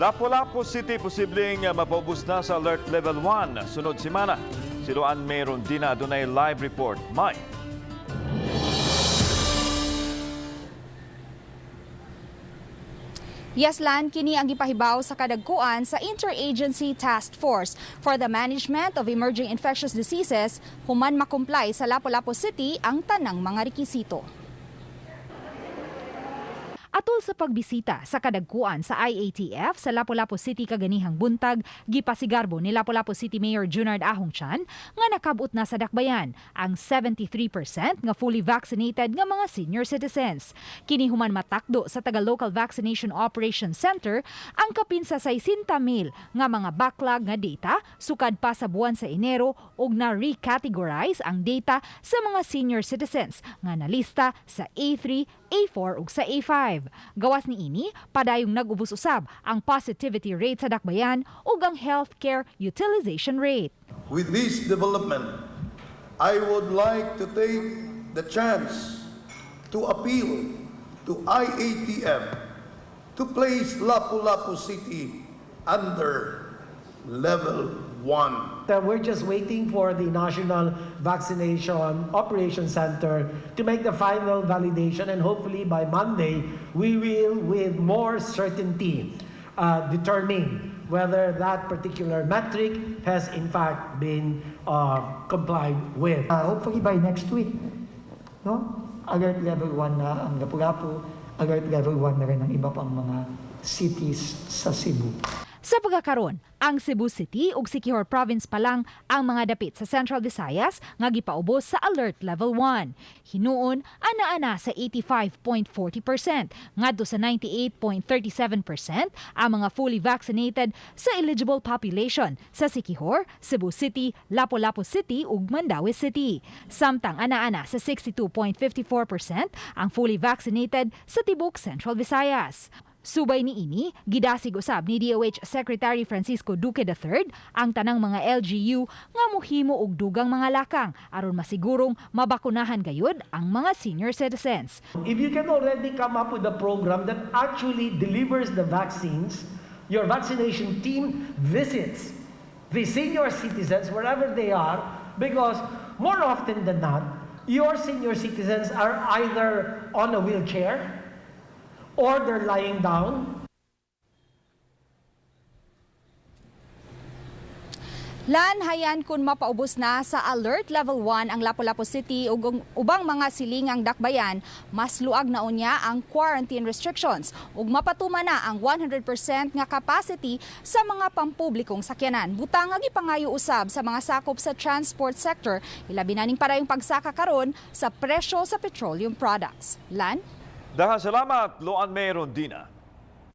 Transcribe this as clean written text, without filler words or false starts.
Lapu-Lapu City posibleng mapaubos na sa Alert Level 1 sunod semana. Siluan mayroon din na dunay live report. May. Yaslan, kini ang gipahibaw sa kadagkuan sa Interagency Task Force for the Management of Emerging Infectious Diseases human makumply sa Lapu-Lapu City ang tanang mga rekisito. Atol sa pagbisita sa kadagkuan sa IATF sa Lapu-Lapu City kaganihang buntag, gipasigarbo ni Lapu-Lapu City Mayor Junard Chan nga nakabot na sa dakbayan ang 73% nga fully vaccinated nga mga senior citizens. Kini human matakdo sa Taga-Local Vaccination Operations Center ang kapin sa 60,000 nga mga backlog nga data sukad pa sa buwan sa Enero ug na recategorize ang data sa mga senior citizens nga nalista sa A3, A4 ug sa A5. Gawas ni ini, padayong nag-ubos usab ang positivity rate sa dakbayan ug ang healthcare utilization rate. With this development, I would like to take the chance to appeal to IATF to place Lapu-Lapu City under Level 1. We're just waiting for the National Vaccination Operations Center to make the final validation, and hopefully by Monday, we will, with more certainty, determine whether that particular metric has in fact been complied with. Hopefully by next week, no? Alert level 1 na ang Lapu-Lapu, alert level 1 na rin ang iba pang mga cities sa Cebu. Sa pagkakaroon, ang Cebu City ug Siquijor Province pa lang ang mga dapit sa Central Visayas nga gipaubos sa Alert Level 1. Hinuon, ana-ana sa 85.40%, ngadto sa 98.37% ang mga fully vaccinated sa eligible population sa Siquijor, Cebu City, Lapu-Lapu City ug Mandaue City. Samtang ana-ana sa 62.54% ang fully vaccinated sa tibok Central Visayas. Subay ni ini, gidasig usab ni DOH Secretary Francisco Duque III ang tanang mga LGU nga mohimo og dugang mga lakang aron masigurong mabakunahan gayud ang mga senior citizens. If you can already come up with a program that actually delivers the vaccines, your vaccination team visits the senior citizens wherever they are, because more often than not, your senior citizens are either on a wheelchair or they're lying down. Lan, hayan kun mapaubos na sa Alert Level 1 ang Lapu-Lapu City ug ubang mga silingang dakbayan, mas luag na unya ang quarantine restrictions ug mapatuman na ang 100% nga capacity sa mga pampublikong sakyanan. Butang nga gipangayo usab sa mga sakop sa transport sector, ilabi na ning parayong pagsaka karon sa presyo sa petroleum products. Lan? Dahil salamat, Loan Mayroon Dina.